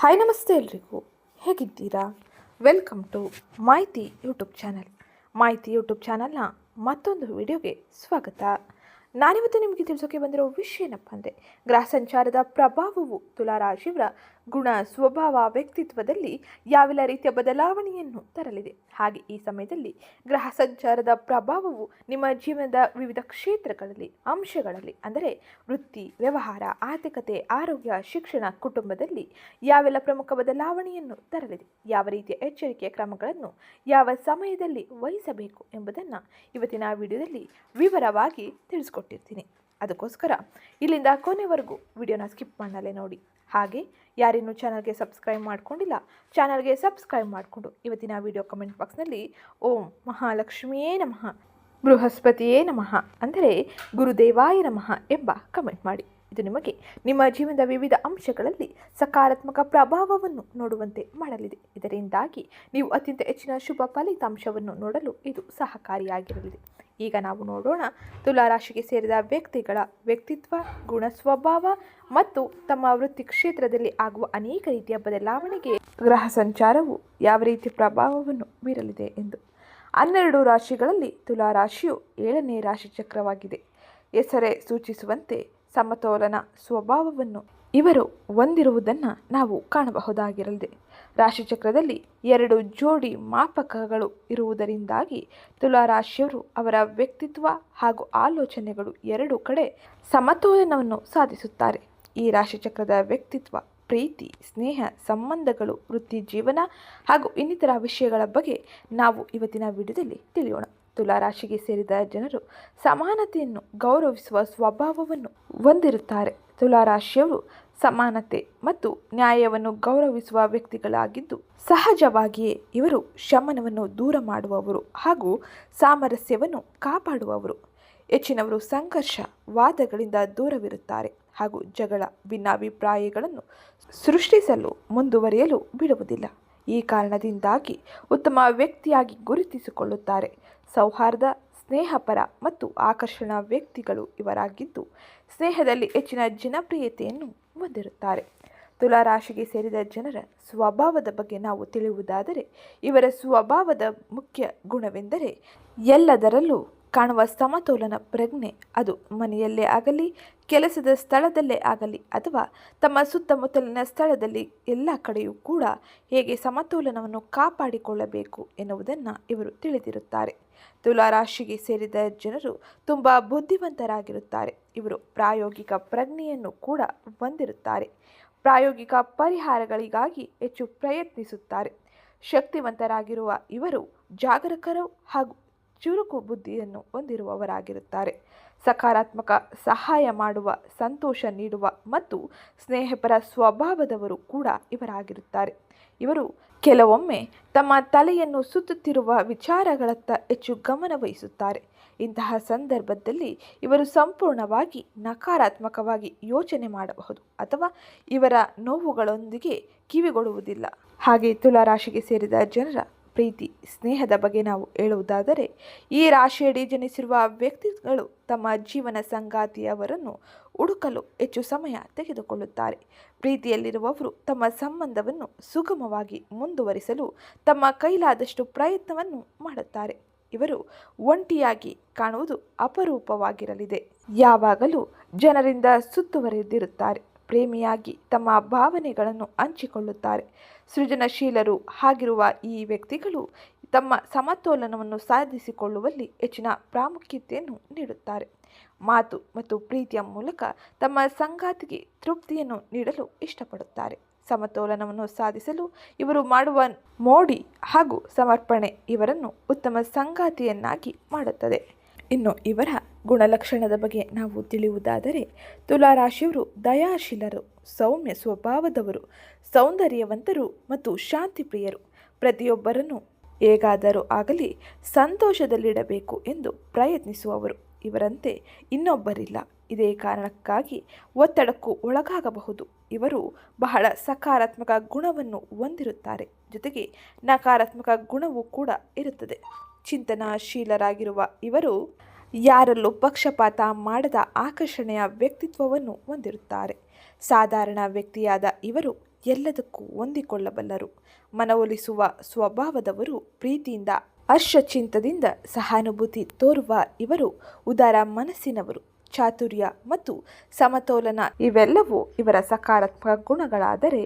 Hi ನಮಸ್ತೆ ಎಲ್ರಿಗೂ, ಹೇಗಿದ್ದೀರಾ? ವೆಲ್ಕಮ್ ಟು ಮಾಹಿತಿ ಯೂಟ್ಯೂಬ್ ಚಾನಲ್. ಮಾಹಿತಿ ಯೂಟ್ಯೂಬ್ ಚಾನಲ್ನ ಮತ್ತೊಂದು ವಿಡಿಯೋಗೆ ಸ್ವಾಗತ. ನಾನಿವತ್ತು ನಿಮಗೆ ತಿಳಿಸೋಕೆ ಬಂದಿರೋ ವಿಷಯ ಏನಪ್ಪ ಅಂದರೆ, ಗ್ರಹ ಸಂಚಾರದ ಪ್ರಭಾವವು ತುಲಾರಾಶಿಯವರ ಗುಣ, ಸ್ವಭಾವ, ವ್ಯಕ್ತಿತ್ವದಲ್ಲಿ ಯಾವೆಲ್ಲ ರೀತಿಯ ಬದಲಾವಣೆಯನ್ನು ತರಲಿದೆ. ಹಾಗೆ ಈ ಸಮಯದಲ್ಲಿ ಗ್ರಹ ಸಂಚಾರದ ಪ್ರಭಾವವು ನಿಮ್ಮ ಜೀವನದ ವಿವಿಧ ಕ್ಷೇತ್ರಗಳಲ್ಲಿ, ಅಂಶಗಳಲ್ಲಿ ಅಂದರೆ ವೃತ್ತಿ, ವ್ಯವಹಾರ, ಆರ್ಥಿಕತೆ, ಆರೋಗ್ಯ, ಶಿಕ್ಷಣ, ಕುಟುಂಬದಲ್ಲಿ ಯಾವೆಲ್ಲ ಪ್ರಮುಖ ಬದಲಾವಣೆಯನ್ನು ತರಲಿದೆ, ಯಾವ ರೀತಿಯ ಎಚ್ಚರಿಕೆಯ ಕ್ರಮಗಳನ್ನು ಯಾವ ಸಮಯದಲ್ಲಿ ವಹಿಸಬೇಕು ಎಂಬುದನ್ನು ಇವತ್ತಿನ ವಿಡಿಯೋದಲ್ಲಿ ವಿವರವಾಗಿ ತಿಳಿಸ್ಕೊಟ್ಟಿರ್ತೀನಿ. ಅದಕ್ಕೋಸ್ಕರ ಇಲ್ಲಿಂದ ಕೊನೆವರೆಗೂ ವಿಡಿಯೋನ ಸ್ಕಿಪ್ ಮಾಡಲೇ ನೋಡಿ. ಹಾಗೆ ಯಾರಿನ್ನೂ ಚಾನಲ್ಗೆ ಸಬ್ಸ್ಕ್ರೈಬ್ ಮಾಡ್ಕೊಂಡಿಲ್ಲ, ಚಾನಲ್ಗೆ ಸಬ್ಸ್ಕ್ರೈಬ್ ಮಾಡಿಕೊಂಡು ಇವತ್ತಿನ ವಿಡಿಯೋ ಕಮೆಂಟ್ ಬಾಕ್ಸ್ನಲ್ಲಿ ಓಂ ಮಹಾಲಕ್ಷ್ಮಿಯೇ ನಮಃ, ಬೃಹಸ್ಪತಿಯೇ ನಮಃ ಅಂದರೆ ಗುರುದೇವಾಯ ನಮಃ ಎಂಬ ಕಮೆಂಟ್ ಮಾಡಿ. ಇದು ನಿಮಗೆ ನಿಮ್ಮ ಜೀವನದ ವಿವಿಧ ಅಂಶಗಳಲ್ಲಿ ಸಕಾರಾತ್ಮಕ ಪ್ರಭಾವವನ್ನು ನೋಡುವಂತೆ ಮಾಡಲಿದೆ. ಇದರಿಂದಾಗಿ ನೀವು ಅತ್ಯಂತ ಹೆಚ್ಚಿನ ಶುಭ ಫಲಿತಾಂಶವನ್ನು ನೋಡಲು ಇದು ಸಹಕಾರಿಯಾಗಿರಲಿದೆ. ಈಗ ನಾವು ನೋಡೋಣ, ತುಲಾರಾಶಿಗೆ ಸೇರಿದ ವ್ಯಕ್ತಿಗಳ ವ್ಯಕ್ತಿತ್ವ, ಗುಣ, ಸ್ವಭಾವ ಮತ್ತು ತಮ್ಮ ವೃತ್ತಿ ಕ್ಷೇತ್ರದಲ್ಲಿ ಆಗುವ ಅನೇಕ ರೀತಿಯ ಬದಲಾವಣೆಗೆ ಗ್ರಹ ಸಂಚಾರವು ಯಾವ ರೀತಿಯ ಪ್ರಭಾವವನ್ನು ಬೀರಲಿದೆ ಎಂದು. 12 ರಾಶಿಗಳಲ್ಲಿ ತುಲಾರಾಶಿಯು 7ನೇ ರಾಶಿ ಚಕ್ರವಾಗಿದೆ. ಹೆಸರೇ ಸೂಚಿಸುವಂತೆ ಸಮತೋಲನ ಸ್ವಭಾವವನ್ನು ಇವರು ಹೊಂದಿರುವುದನ್ನು ನಾವು ಕಾಣಬಹುದಾಗಿರಲಿದೆ. ರಾಶಿಚಕ್ರದಲ್ಲಿ 2 ಜೋಡಿ ಮಾಪಕಗಳು ಇರುವುದರಿಂದಾಗಿ ತುಲಾರಾಶಿಯವರು ಅವರ ವ್ಯಕ್ತಿತ್ವ ಹಾಗೂ ಆಲೋಚನೆಗಳು ಎರಡೂ ಕಡೆ ಸಮತೋಲನವನ್ನು ಸಾಧಿಸುತ್ತಾರೆ. ಈ ರಾಶಿಚಕ್ರದ ವ್ಯಕ್ತಿತ್ವ, ಪ್ರೀತಿ, ಸ್ನೇಹ, ಸಂಬಂಧಗಳು, ವೃತ್ತಿ ಜೀವನ ಹಾಗೂ ಇನ್ನಿತರ ವಿಷಯಗಳ ಬಗ್ಗೆ ನಾವು ಇವತ್ತಿನ ವಿಡಿಯೋದಲ್ಲಿ ತಿಳಿಯೋಣ. ತುಲಾರಾಶಿಗೆ ಸೇರಿದ ಜನರು ಸಮಾನತೆಯನ್ನು ಗೌರವಿಸುವ ಸ್ವಭಾವವನ್ನು ಹೊಂದಿರುತ್ತಾರೆ. ತುಲಾರಾಶಿಯವರು ಸಮಾನತೆ ಮತ್ತು ನ್ಯಾಯವನ್ನು ಗೌರವಿಸುವ ವ್ಯಕ್ತಿಗಳಾಗಿದ್ದು, ಸಹಜವಾಗಿಯೇ ಇವರು ಶಮನವನ್ನು ದೂರ ಮಾಡುವವರು ಹಾಗೂ ಸಾಮರಸ್ಯವನ್ನು ಕಾಪಾಡುವವರು. ಹೆಚ್ಚಿನವರು ಸಂಘರ್ಷ, ವಾದಗಳಿಂದ ದೂರವಿರುತ್ತಾರೆ ಹಾಗೂ ಜಗಳ, ಭಿನ್ನಾಭಿಪ್ರಾಯಗಳನ್ನು ಸೃಷ್ಟಿಸಲು ಮುಂದುವರಿಯಲು ಬಿಡುವುದಿಲ್ಲ. ಈ ಕಾರಣದಿಂದಾಗಿ ಉತ್ತಮ ವ್ಯಕ್ತಿಯಾಗಿ ಗುರುತಿಸಿಕೊಳ್ಳುತ್ತಾರೆ. ಸೌಹಾರ್ದ, ಸ್ನೇಹಪರ ಮತ್ತು ಆಕರ್ಷಣಾ ವ್ಯಕ್ತಿಗಳು ಇವರಾಗಿದ್ದು, ಸ್ನೇಹದಲ್ಲಿ ಹೆಚ್ಚಿನ ಜನಪ್ರಿಯತೆಯನ್ನು ಹೊಂದಿರುತ್ತಾರೆ. ತುಲಾರಾಶಿಗೆ ಸೇರಿದ ಜನರ ಸ್ವಭಾವದ ಬಗ್ಗೆ ನಾವು ತಿಳಿಯುವುದಾದರೆ, ಇವರ ಸ್ವಭಾವದ ಮುಖ್ಯ ಗುಣವೆಂದರೆ ಎಲ್ಲದರಲ್ಲೂ ಕಾಣುವ ಸಮತೋಲನ ಪ್ರಜ್ಞೆ. ಅದು ಮನೆಯಲ್ಲೇ ಆಗಲಿ, ಕೆಲಸದ ಸ್ಥಳದಲ್ಲೇ ಆಗಲಿ ಅಥವಾ ತಮ್ಮ ಸುತ್ತಮುತ್ತಲಿನ ಸ್ಥಳದಲ್ಲಿ ಎಲ್ಲ ಕಡೆಯೂ ಕೂಡ ಹೇಗೆ ಸಮತೋಲನವನ್ನು ಕಾಪಾಡಿಕೊಳ್ಳಬೇಕು ಎನ್ನುವುದನ್ನು ಇವರು ತಿಳಿದಿರುತ್ತಾರೆ. ತುಲಾರಾಶಿಗೆ ಸೇರಿದ ಜನರು ತುಂಬ ಬುದ್ಧಿವಂತರಾಗಿರುತ್ತಾರೆ. ಇವರು ಪ್ರಾಯೋಗಿಕ ಪ್ರಜ್ಞೆಯನ್ನು ಕೂಡ ಹೊಂದಿರುತ್ತಾರೆ. ಪ್ರಾಯೋಗಿಕ ಪರಿಹಾರಗಳಿಗಾಗಿ ಹೆಚ್ಚು ಪ್ರಯತ್ನಿಸುತ್ತಾರೆ. ಶಕ್ತಿವಂತರಾಗಿರುವ ಇವರು ಜಾಗರೂಕರು ಹಾಗೂ ಚುರುಕು ಬುದ್ಧಿಯನ್ನು ಹೊಂದಿರುವವರಾಗಿರುತ್ತಾರೆ. ಸಕಾರಾತ್ಮಕ, ಸಹಾಯ ಮಾಡುವ, ಸಂತೋಷ ನೀಡುವ ಮತ್ತು ಸ್ನೇಹಪರ ಸ್ವಭಾವದವರು ಕೂಡ ಇವರಾಗಿರುತ್ತಾರೆ. ಇವರು ಕೆಲವೊಮ್ಮೆ ತಮ್ಮ ತಲೆಯನ್ನು ಸುತ್ತುತ್ತಿರುವ ವಿಚಾರಗಳತ್ತ ಹೆಚ್ಚು ಗಮನ ವಹಿಸುತ್ತಾರೆ. ಇಂತಹ ಸಂದರ್ಭದಲ್ಲಿ ಇವರು ಸಂಪೂರ್ಣವಾಗಿ ನಕಾರಾತ್ಮಕವಾಗಿ ಯೋಚನೆ ಮಾಡಬಹುದು ಅಥವಾ ಇವರ ನೋವುಗಳೊಂದಿಗೆ ಕಿವಿಗೊಡುವುದಿಲ್ಲ. ಹಾಗೆ ತುಲಾರಾಶಿಗೆ ಸೇರಿದ ಜನರ ಪ್ರೀತಿ, ಸ್ನೇಹದ ಬಗ್ಗೆ ನಾವು ಹೇಳುವುದಾದರೆ, ಈ ರಾಶಿಯಡಿ ಜನಿಸಿರುವ ವ್ಯಕ್ತಿಗಳು ತಮ್ಮ ಜೀವನ ಸಂಗಾತಿಯವರನ್ನು ಹುಡುಕಲು ಹೆಚ್ಚು ಸಮಯ ತೆಗೆದುಕೊಳ್ಳುತ್ತಾರೆ. ಪ್ರೀತಿಯಲ್ಲಿರುವವರು ತಮ್ಮ ಸಂಬಂಧವನ್ನು ಸುಗಮವಾಗಿ ಮುಂದುವರಿಸಲು ತಮ್ಮ ಕೈಲಾದಷ್ಟು ಪ್ರಯತ್ನವನ್ನು ಮಾಡುತ್ತಾರೆ. ಇವರು ಒಂಟಿಯಾಗಿ ಕಾಣುವುದು ಅಪರೂಪವಾಗಿರಲಿದೆ. ಯಾವಾಗಲೂ ಜನರಿಂದ ಸುತ್ತುವರೆದಿರುತ್ತಾರೆ. ಪ್ರೇಮಿಯಾಗಿ ತಮ್ಮ ಭಾವನೆಗಳನ್ನು ಹಂಚಿಕೊಳ್ಳುತ್ತಾರೆ. ಸೃಜನಶೀಲರು ಆಗಿರುವ ಈ ವ್ಯಕ್ತಿಗಳು ತಮ್ಮ ಸಮತೋಲನವನ್ನು ಸಾಧಿಸಿಕೊಳ್ಳುವಲ್ಲಿ ಹೆಚ್ಚಿನ ಪ್ರಾಮುಖ್ಯತೆಯನ್ನು ನೀಡುತ್ತಾರೆ. ಮಾತು ಮತ್ತು ಪ್ರೀತಿಯ ಮೂಲಕ ತಮ್ಮ ಸಂಗಾತಿಗೆ ತೃಪ್ತಿಯನ್ನು ನೀಡಲು ಇಷ್ಟಪಡುತ್ತಾರೆ. ಸಮತೋಲನವನ್ನು ಸಾಧಿಸಲು ಇವರು ಮಾಡುವ ಮೋಡಿ ಹಾಗೂ ಸಮರ್ಪಣೆ ಇವರನ್ನು ಉತ್ತಮ ಸಂಗಾತಿಯನ್ನಾಗಿ ಮಾಡುತ್ತದೆ. ಇನ್ನು ಇವರ ಗುಣಲಕ್ಷಣದ ಬಗ್ಗೆ ನಾವು ತಿಳಿಯುವುದಾದರೆ, ತುಲಾರಾಶಿಯವರು ದಯಾಶೀಲರು, ಸೌಮ್ಯ ಸ್ವಭಾವದವರು, ಸೌಂದರ್ಯವಂತರು ಮತ್ತು ಶಾಂತಿಪ್ರಿಯರು. ಪ್ರತಿಯೊಬ್ಬರನ್ನು ಹೇಗಾದರೂ ಆಗಲಿ ಸಂತೋಷದಲ್ಲಿಡಬೇಕು ಎಂದು ಪ್ರಯತ್ನಿಸುವವರು. ಇವರಂತೆ ಇನ್ನೊಬ್ಬರಿಲ್ಲ. ಇದೇ ಕಾರಣಕ್ಕಾಗಿ ಒತ್ತಡಕ್ಕೂ ಒಳಗಾಗಬಹುದು. ಇವರು ಬಹಳ ಸಕಾರಾತ್ಮಕ ಗುಣವನ್ನು ಹೊಂದಿರುತ್ತಾರೆ. ಜೊತೆಗೆ ನಕಾರಾತ್ಮಕ ಗುಣವೂ ಕೂಡ ಇರುತ್ತದೆ. ಚಿಂತನಾಶೀಲರಾಗಿರುವ ಇವರು ಯಾರಲ್ಲೂ ಪಕ್ಷಪಾತ ಮಾಡದ ಆಕರ್ಷಣೆಯ ವ್ಯಕ್ತಿತ್ವವನ್ನು ಹೊಂದಿರುತ್ತಾರೆ. ಸಾಧಾರಣ ವ್ಯಕ್ತಿಯಾದ ಇವರು ಎಲ್ಲದಕ್ಕೂ ಹೊಂದಿಕೊಳ್ಳಬಲ್ಲರು. ಮನವೊಲಿಸುವ ಸ್ವಭಾವದವರು. ಪ್ರೀತಿಯಿಂದ ಹರ್ಷಚಿತ್ತದಿಂದ ಸಹಾನುಭೂತಿ ತೋರುವ ಇವರು ಉದಾರ ಮನಸ್ಸಿನವರು. ಚಾತುರ್ಯ ಮತ್ತು ಸಮತೋಲನ ಇವೆಲ್ಲವೂ ಇವರ ಸಕಾರಾತ್ಮಕ ಗುಣಗಳಾದರೆ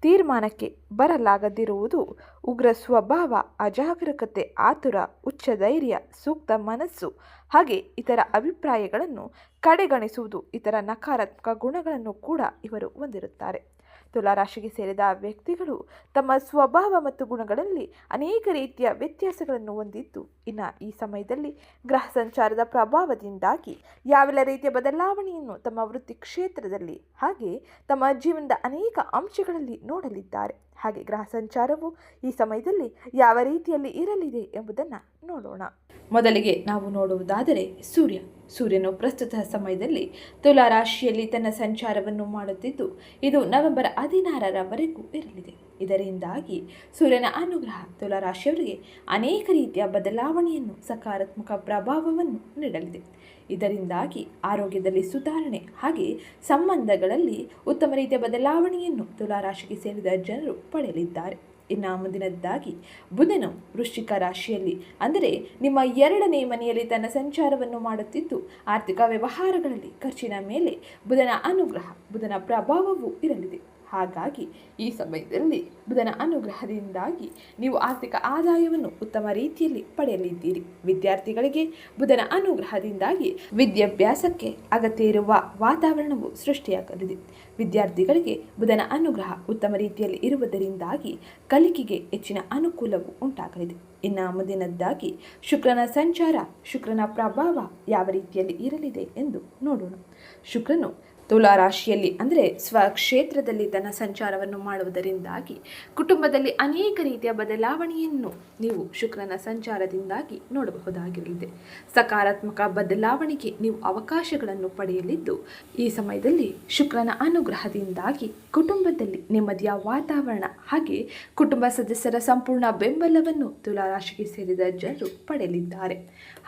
ತೀರ್ಮಾನಕ್ಕೆ ಬರಲಾಗದಿರುವುದು ಉಗ್ರ ಸ್ವಭಾವ, ಅಜಾಗರೂಕತೆ, ಆತುರ, ಹುಚ್ಚ ಧೈರ್ಯ, ಸೂಕ್ತ ಮನಸ್ಸು ಹಾಗೆ ಇತರ ಅಭಿಪ್ರಾಯಗಳನ್ನು ಕಡೆಗಣಿಸುವುದು ಇತರ ನಕಾರಾತ್ಮಕ ಗುಣಗಳನ್ನು ಕೂಡ ಇವರು ಹೊಂದಿರುತ್ತಾರೆ. ತುಲಾರಾಶಿಗೆ ಸೇರಿದ ವ್ಯಕ್ತಿಗಳು ತಮ್ಮ ಸ್ವಭಾವ ಮತ್ತು ಗುಣಗಳಲ್ಲಿ ಅನೇಕ ರೀತಿಯ ವ್ಯತ್ಯಾಸಗಳನ್ನು ಹೊಂದಿದ್ದು, ಇನ್ನು ಈ ಸಮಯದಲ್ಲಿ ಗ್ರಹ ಸಂಚಾರದ ಪ್ರಭಾವದಿಂದಾಗಿ ಯಾವೆಲ್ಲ ರೀತಿಯ ಬದಲಾವಣೆಯನ್ನು ತಮ್ಮ ವೃತ್ತಿ ಕ್ಷೇತ್ರದಲ್ಲಿ ಹಾಗೆ ತಮ್ಮ ಜೀವನದ ಅನೇಕ ಅಂಶಗಳಲ್ಲಿ ನೋಡಲಿದ್ದಾರೆ. ಹಾಗೆ ಗ್ರಹ ಸಂಚಾರವು ಈ ಸಮಯದಲ್ಲಿ ಯಾವ ರೀತಿಯಲ್ಲಿ ಇರಲಿದೆ ಎಂಬುದನ್ನು ನೋಡೋಣ. ಮೊದಲಿಗೆ ನಾವು ನೋಡುವುದಾದರೆ ಸೂರ್ಯನು ಪ್ರಸ್ತುತ ಸಮಯದಲ್ಲಿ ತುಲಾ ರಾಶಿಯಲ್ಲಿ ತನ್ನ ಸಂಚಾರವನ್ನು ಮಾಡುತ್ತಿದ್ದು, ಇದು ನವೆಂಬರ್ 16ರವರೆಗೂ ಇರಲಿದೆ. ಇದರಿಂದಾಗಿ ಸೂರ್ಯನ ಅನುಗ್ರಹ ತುಲಾ ರಾಶಿಯವರಿಗೆ ಅನೇಕ ರೀತಿಯ ಬದಲಾವಣೆಯನ್ನು, ಸಕಾರಾತ್ಮಕ ಪ್ರಭಾವವನ್ನು ನೀಡಲಿದೆ. ಇದರಿಂದಾಗಿ ಆರೋಗ್ಯದಲ್ಲಿ ಸುಧಾರಣೆ ಹಾಗೆ ಸಂಬಂಧಗಳಲ್ಲಿ ಉತ್ತಮ ರೀತಿಯ ಬದಲಾವಣೆಯನ್ನು ತುಲಾ ರಾಶಿಗೆ ಸೇರಿದ ಜನರು ಪಡೆಯಲಿದ್ದಾರೆ. ಇನ್ನು ಮುಂದಿನದ್ದಾಗಿ ಬುಧನು ವೃಶ್ಚಿಕ ರಾಶಿಯಲ್ಲಿ ಅಂದರೆ ನಿಮ್ಮ 2ನೇ ಮನೆಯಲ್ಲಿ ತನ್ನ ಸಂಚಾರವನ್ನು ಮಾಡುತ್ತಿದ್ದು, ಆರ್ಥಿಕ ವ್ಯವಹಾರಗಳಲ್ಲಿ ಖರ್ಚಿನ ಮೇಲೆ ಬುಧನ ಅನುಗ್ರಹ, ಬುಧನ ಪ್ರಭಾವವೂ ಇರಲಿದೆ. ಹಾಗಾಗಿ ಈ ಸಮಯದಲ್ಲಿ ಬುಧನ ಅನುಗ್ರಹದಿಂದಾಗಿ ನೀವು ಆರ್ಥಿಕ ಆದಾಯವನ್ನು ಉತ್ತಮ ರೀತಿಯಲ್ಲಿ ಪಡೆಯಲಿದ್ದೀರಿ. ವಿದ್ಯಾರ್ಥಿಗಳಿಗೆ ಬುಧನ ಅನುಗ್ರಹದಿಂದಾಗಿ ವಿದ್ಯಾಭ್ಯಾಸಕ್ಕೆ ಅಗತ್ಯ ಇರುವ ವಾತಾವರಣವು ಸೃಷ್ಟಿಯಾಗಲಿದೆ. ವಿದ್ಯಾರ್ಥಿಗಳಿಗೆ ಬುಧನ ಅನುಗ್ರಹ ಉತ್ತಮ ರೀತಿಯಲ್ಲಿ ಇರುವುದರಿಂದಾಗಿ ಕಲಿಕೆಗೆ ಹೆಚ್ಚಿನ ಅನುಕೂಲವು ಉಂಟಾಗಲಿದೆ. ಇನ್ನು ಮುಂದಿನದ್ದಾಗಿ ಶುಕ್ರನ ಸಂಚಾರ, ಶುಕ್ರನ ಪ್ರಭಾವ ಯಾವ ರೀತಿಯಲ್ಲಿ ಇರಲಿದೆ ಎಂದು ನೋಡೋಣ. ಶುಕ್ರನು ತುಲಾ ರಾಶಿಯಲ್ಲಿ ಅಂದರೆ ಸ್ವಕ್ಷೇತ್ರದಲ್ಲಿ ತನ್ನ ಸಂಚಾರವನ್ನು ಮಾಡುವುದರಿಂದಾಗಿ ಕುಟುಂಬದಲ್ಲಿ ಅನೇಕ ರೀತಿಯ ಬದಲಾವಣೆಯನ್ನು ನೀವು ಶುಕ್ರನ ಸಂಚಾರದಿಂದಾಗಿ ನೋಡಬಹುದಾಗಿರಲಿದೆ. ಸಕಾರಾತ್ಮಕ ಬದಲಾವಣೆಗೆ ನೀವು ಅವಕಾಶಗಳನ್ನು ಪಡೆಯಲಿದ್ದು, ಈ ಸಮಯದಲ್ಲಿ ಶುಕ್ರನ ಅನುಗ್ರಹದಿಂದಾಗಿ ಕುಟುಂಬದಲ್ಲಿ ನೆಮ್ಮದಿಯ ವಾತಾವರಣ ಹಾಗೆ ಕುಟುಂಬ ಸದಸ್ಯರ ಸಂಪೂರ್ಣ ಬೆಂಬಲವನ್ನು ತುಲಾ ರಾಶಿಗೆ ಸೇರಿದ ಜನರು ಪಡೆಯಲಿದ್ದಾರೆ.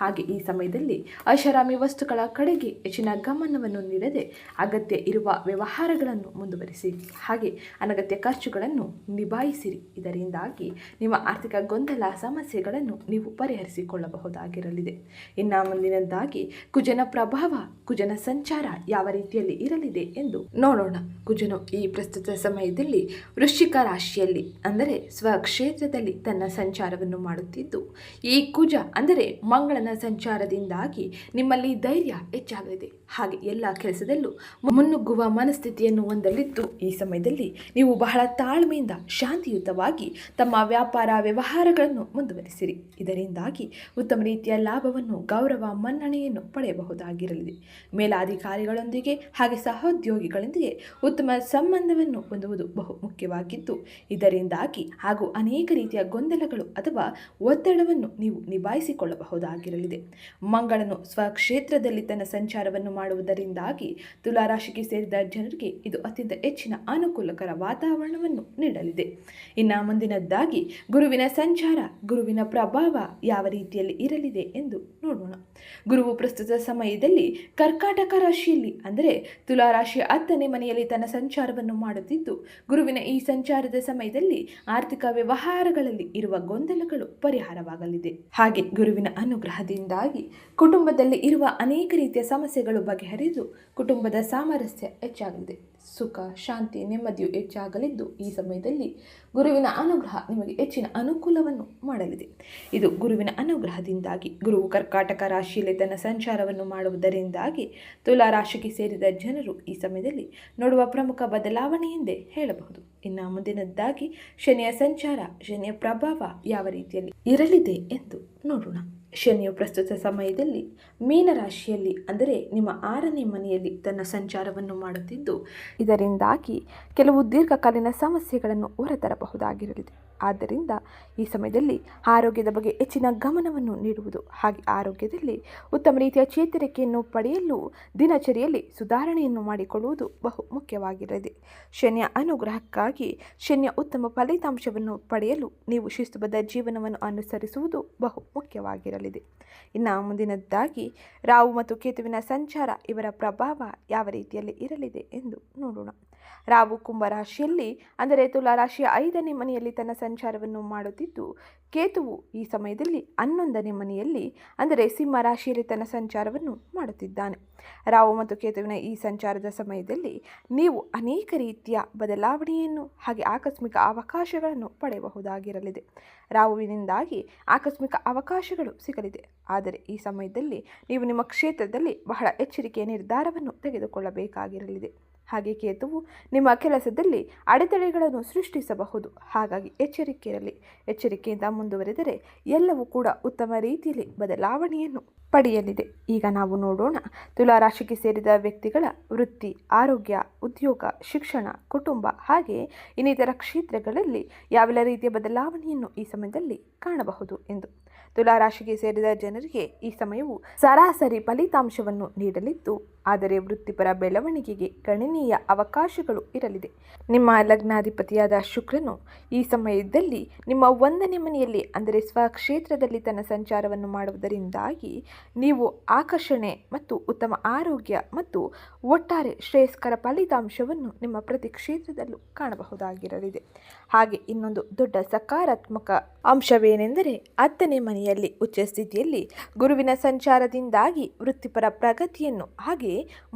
ಹಾಗೆ ಈ ಸಮಯದಲ್ಲಿ ಐಷಾರಾಮಿ ವಸ್ತುಗಳ ಕಡೆಗೆ ಹೆಚ್ಚಿನ ಗಮನವನ್ನು ನೀಡದೆ ಅಗತ್ಯ ಇರುವ ವ್ಯವಹಾರಗಳನ್ನು ಮುಂದುವರಿಸಿ ಹಾಗೆ ಅನಗತ್ಯ ಖರ್ಚುಗಳನ್ನು ನಿಭಾಯಿಸಿರಿ. ಇದರಿಂದಾಗಿ ನಿಮ್ಮ ಆರ್ಥಿಕ ಗೊಂದಲ ಸಮಸ್ಯೆಗಳನ್ನು ನೀವು ಪರಿಹರಿಸಿಕೊಳ್ಳಬಹುದಾಗಿರಲಿದೆ. ಇನ್ನು ಮುಂದಿನದಾಗಿ ಕುಜನ ಪ್ರಭಾವ, ಕುಜನ ಸಂಚಾರ ಯಾವ ರೀತಿಯಲ್ಲಿ ಇರಲಿದೆ ಎಂದು ನೋಡೋಣ. ಕುಜನು ಈ ಪ್ರಸ್ತುತ ಸಮಯದಲ್ಲಿ ವೃಶ್ಚಿಕ ರಾಶಿಯಲ್ಲಿ ಅಂದರೆ ಸ್ವಕ್ಷೇತ್ರದಲ್ಲಿ ತನ್ನ ಸಂಚಾರವನ್ನು ಮಾಡುತ್ತಿದ್ದು, ಈ ಕುಜ ಅಂದರೆ ಮಂಗಳನ ಸಂಚಾರದಿಂದಾಗಿ ನಿಮ್ಮಲ್ಲಿ ಧೈರ್ಯ ಹೆಚ್ಚಾಗಲಿದೆ. ಹಾಗೆ ಎಲ್ಲ ಕೆಲಸದಲ್ಲೂ ಮುನ್ನುಗ್ಗುವ ಮನಸ್ಥಿತಿಯನ್ನು ಹೊಂದಲಿದ್ದು, ಈ ಸಮಯದಲ್ಲಿ ನೀವು ಬಹಳ ತಾಳ್ಮೆಯಿಂದ ಶಾಂತಿಯುತವಾಗಿ ತಮ್ಮ ವ್ಯಾಪಾರ ವ್ಯವಹಾರಗಳನ್ನು ಮುಂದುವರಿಸಿರಿ. ಇದರಿಂದಾಗಿ ಉತ್ತಮ ರೀತಿಯ ಲಾಭವನ್ನು, ಗೌರವ, ಮನ್ನಣೆಯನ್ನು ಪಡೆಯಬಹುದಾಗಿರಲಿದೆ. ಮೇಲಾಧಿಕಾರಿಗಳೊಂದಿಗೆ ಹಾಗೆ ಸಹೋದ್ಯೋಗಿಗಳೊಂದಿಗೆ ಉತ್ತಮ ಸಂಬಂಧವನ್ನು ಹೊಂದುವುದು ಬಹು ಮುಖ್ಯವಾಗಿದ್ದು, ಇದರಿಂದಾಗಿ ಹಾಗೂ ಅನೇಕ ರೀತಿಯ ಗೊಂದಲಗಳು ಅಥವಾ ಒತ್ತಡವನ್ನು ನೀವು ನಿಭಾಯಿಸಿಕೊಳ್ಳಬಹುದಾಗಿರಲಿದೆ. ಮಂಗಳನು ಸ್ವಕ್ಷೇತ್ರದಲ್ಲಿ ತನ್ನ ಸಂಚಾರವನ್ನು ಮಾಡುವುದರಿಂದಾಗಿ ತುಲಾ ರಾಶಿಗೆ ಸೇರಿದ ಜನರಿಗೆ ಇದು ಅತ್ಯಂತ ಹೆಚ್ಚಿನ ಅನುಕೂಲಕರ ವಾತಾವರಣವನ್ನು ನೀಡಲಿದೆ. ಇನ್ನು ಮುಂದಿನದ್ದಾಗಿ ಗುರುವಿನ ಸಂಚಾರ, ಗುರುವಿನ ಪ್ರಭಾವ ಯಾವ ರೀತಿಯಲ್ಲಿ ಇರಲಿದೆ ಎಂದು ನೋಡೋಣ. ಗುರುವು ಪ್ರಸ್ತುತ ಸಮಯದಲ್ಲಿ ಕರ್ಕಾಟಕ ರಾಶಿಯಲ್ಲಿ ಅಂದರೆ ತುಲಾ ರಾಶಿಯ 10ನೇ ಮನೆಯಲ್ಲಿ ತನ್ನ ಸಂಚಾರವನ್ನು ಮಾಡುತ್ತಿದ್ದು, ಗುರುವಿನ ಈ ಸಂಚಾರದ ಸಮಯದಲ್ಲಿ ಆರ್ಥಿಕ ವ್ಯವಹಾರಗಳಲ್ಲಿ ಇರುವ ಗೊಂದಲಗಳು ಪರಿಹಾರವಾಗಲಿದೆ. ಹಾಗೆ ಗುರುವಿನ ಅನುಗ್ರಹದಿಂದಾಗಿ ಕುಟುಂಬದಲ್ಲಿ ಇರುವ ಅನೇಕ ರೀತಿಯ ಸಮಸ್ಯೆಗಳು ಬಗೆಹರಿದು ಕುಟುಂಬದ ಸಾಮರಸ್ಯ ಹೆಚ್ಚಾಗಲಿದೆ. ಸುಖ, ಶಾಂತಿ, ನೆಮ್ಮದಿಯು ಹೆಚ್ಚಾಗಲಿದ್ದು, ಈ ಸಮಯದಲ್ಲಿ ಗುರುವಿನ ಅನುಗ್ರಹ ನಿಮಗೆ ಹೆಚ್ಚಿನ ಅನುಕೂಲವನ್ನು ಮಾಡಲಿದೆ. ಇದು ಗುರುವಿನ ಅನುಗ್ರಹದಿಂದಾಗಿ. ಗುರುವು ಕರ್ಕಾಟಕ ರಾಶಿಯಲ್ಲಿ ತನ್ನ ಸಂಚಾರವನ್ನು ಮಾಡುವುದರಿಂದಾಗಿ ತುಲಾ ರಾಶಿಗೆ ಸೇರಿದ ಜನರು ಈ ಸಮಯದಲ್ಲಿ ನೋಡುವ ಪ್ರಮುಖ ಬದಲಾವಣೆ ಎಂದೇ ಹೇಳಬಹುದು. ಇನ್ನು ಮುಂದಿನದ್ದಾಗಿ ಶನಿಯ ಸಂಚಾರ, ಶನಿಯ ಪ್ರಭಾವ ಯಾವ ರೀತಿಯಲ್ಲಿ ಇರಲಿದೆ ಎಂದು ನೋಡೋಣ. ಶನಿಯು ಪ್ರಸ್ತುತ ಸಮಯದಲ್ಲಿ ಮೀನರಾಶಿಯಲ್ಲಿ ಅಂದರೆ ನಿಮ್ಮ 6ನೇ ಮನೆಯಲ್ಲಿ ತನ್ನ ಸಂಚಾರವನ್ನು ಮಾಡುತ್ತಿದ್ದು, ಇದರಿಂದಾಗಿ ಕೆಲವು ದೀರ್ಘಕಾಲೀನ ಸಮಸ್ಯೆಗಳನ್ನು ಹೊರತರಬಹುದಾಗಿರಲಿದೆ. ಆದ್ದರಿಂದ ಈ ಸಮಯದಲ್ಲಿ ಆರೋಗ್ಯದ ಬಗ್ಗೆ ಹೆಚ್ಚಿನ ಗಮನವನ್ನು ನೀಡುವುದು ಹಾಗೆ ಆರೋಗ್ಯದಲ್ಲಿ ಉತ್ತಮ ರೀತಿಯ ಚೇತರಿಕೆಯನ್ನು ಪಡೆಯಲು ದಿನಚರಿಯಲ್ಲಿ ಸುಧಾರಣೆಯನ್ನು ಮಾಡಿಕೊಳ್ಳುವುದು ಬಹು ಮುಖ್ಯವಾಗಿರಲಿದೆ. ಶನಿಯ ಅನುಗ್ರಹಕ್ಕಾಗಿ ಶನಿಯ ಉತ್ತಮ ಫಲಿತಾಂಶವನ್ನು ಪಡೆಯಲು ನೀವು ಶಿಸ್ತುಬದ್ಧ ಜೀವನವನ್ನು ಅನುಸರಿಸುವುದು ಬಹು ಮುಖ್ಯವಾಗಿರಲಿದೆ. ಬರಲಿದೆ. ಇನ್ನು ಮುಂದಿನದ್ದಾಗಿ ರಾಹು ಮತ್ತು ಕೇತುವಿನ ಸಂಚಾರ, ಇವರ ಪ್ರಭಾವ ಯಾವ ರೀತಿಯಲ್ಲಿ ಇರಲಿದೆ ಎಂದು ನೋಡೋಣ. ರಾಹು ಕುಂಭ ರಾಶಿಯಲ್ಲಿ ಅಂದರೆ ತುಲಾ ರಾಶಿಯ 5ನೇ ಮನೆಯಲ್ಲಿ ತನ್ನ ಸಂಚಾರವನ್ನು ಮಾಡುತ್ತಿದ್ದು, ಕೇತುವು ಈ ಸಮಯದಲ್ಲಿ 11ನೇ ಮನೆಯಲ್ಲಿ ಅಂದರೆ ಸಿಂಹ ರಾಶಿಯಲ್ಲಿ ತನ್ನ ಸಂಚಾರವನ್ನು ಮಾಡುತ್ತಿದ್ದಾನೆ. ರಾಹು ಮತ್ತು ಕೇತುವಿನ ಈ ಸಂಚಾರದ ಸಮಯದಲ್ಲಿ ನೀವು ಅನೇಕ ರೀತಿಯ ಬದಲಾವಣೆಯನ್ನು ಹಾಗೆ ಆಕಸ್ಮಿಕ ಅವಕಾಶಗಳನ್ನು ಪಡೆಯಬಹುದಾಗಿರಲಿದೆ. ರಾಹುವಿನಿಂದಾಗಿ ಆಕಸ್ಮಿಕ ಅವಕಾಶಗಳು ಸಿಗಲಿದೆ. ಆದರೆ ಈ ಸಮಯದಲ್ಲಿ ನೀವು ನಿಮ್ಮ ಕ್ಷೇತ್ರದಲ್ಲಿ ಬಹಳ ಎಚ್ಚರಿಕೆಯ ನಿರ್ಧಾರವನ್ನು ತೆಗೆದುಕೊಳ್ಳಬೇಕಾಗಿರಲಿದೆ. ಹಾಗೆ ಕೇತುವು ನಿಮ್ಮ ಕೆಲಸದಲ್ಲಿ ಅಡೆತಡೆಗಳನ್ನು ಸೃಷ್ಟಿಸಬಹುದು. ಹಾಗಾಗಿ ಎಚ್ಚರಿಕೆಯಿಂದ ಮುಂದುವರೆದರೆ ಎಲ್ಲವೂ ಕೂಡ ಉತ್ತಮ ರೀತಿಯಲ್ಲಿ ಬದಲಾವಣೆಯನ್ನು ಪಡೆಯಲಿದೆ. ಈಗ ನಾವು ನೋಡೋಣ ತುಲಾ ರಾಶಿಗೆ ಸೇರಿದ ವ್ಯಕ್ತಿಗಳ ವೃತ್ತಿ, ಆರೋಗ್ಯ, ಉದ್ಯೋಗ, ಶಿಕ್ಷಣ, ಕುಟುಂಬ ಹಾಗೆ ಇನ್ನಿತರ ಕ್ಷೇತ್ರಗಳಲ್ಲಿ ಯಾವೆಲ್ಲ ರೀತಿಯ ಬದಲಾವಣೆಯನ್ನು ಈ ಸಮಯದಲ್ಲಿ ಕಾಣಬಹುದು ಎಂದು. ತುಲಾ ರಾಶಿಗೆ ಸೇರಿದ ಜನರಿಗೆ ಈ ಸಮಯವು ಸರಾಸರಿ ಫಲಿತಾಂಶವನ್ನು ನೀಡಲಿದ್ದು, ಆದರೆ ವೃತ್ತಿಪರ ಬೆಳವಣಿಗೆಗೆ ಗಣನೀಯ ಅವಕಾಶಗಳು ಇರಲಿದೆ. ನಿಮ್ಮ ಲಗ್ನಾಧಿಪತಿಯಾದ ಶುಕ್ರನು ಈ ಸಮಯದಲ್ಲಿ ನಿಮ್ಮ 1ನೇ ಮನೆಯಲ್ಲಿ ಅಂದರೆ ಸ್ವಕ್ಷೇತ್ರದಲ್ಲಿ ತನ್ನ ಸಂಚಾರವನ್ನು ಮಾಡುವುದರಿಂದಾಗಿ ನೀವು ಆಕರ್ಷಣೆ ಮತ್ತು ಉತ್ತಮ ಆರೋಗ್ಯ ಮತ್ತು ಒಟ್ಟಾರೆ ಶ್ರೇಯಸ್ಕರ ಫಲಿತಾಂಶವನ್ನು ನಿಮ್ಮ ಪ್ರತಿ ಕ್ಷೇತ್ರದಲ್ಲೂ ಕಾಣಬಹುದಾಗಿರಲಿದೆ. ಹಾಗೆ ಇನ್ನೊಂದು ದೊಡ್ಡ ಸಕಾರಾತ್ಮಕ ಅಂಶವೇನೆಂದರೆ 10ನೇ ಮನೆಯಲ್ಲಿ ಉಚ್ಚ ಸ್ಥಿತಿಯಲ್ಲಿ ಗುರುವಿನ ಸಂಚಾರದಿಂದಾಗಿ ವೃತ್ತಿಪರ ಪ್ರಗತಿಯನ್ನು ಹಾಗೆ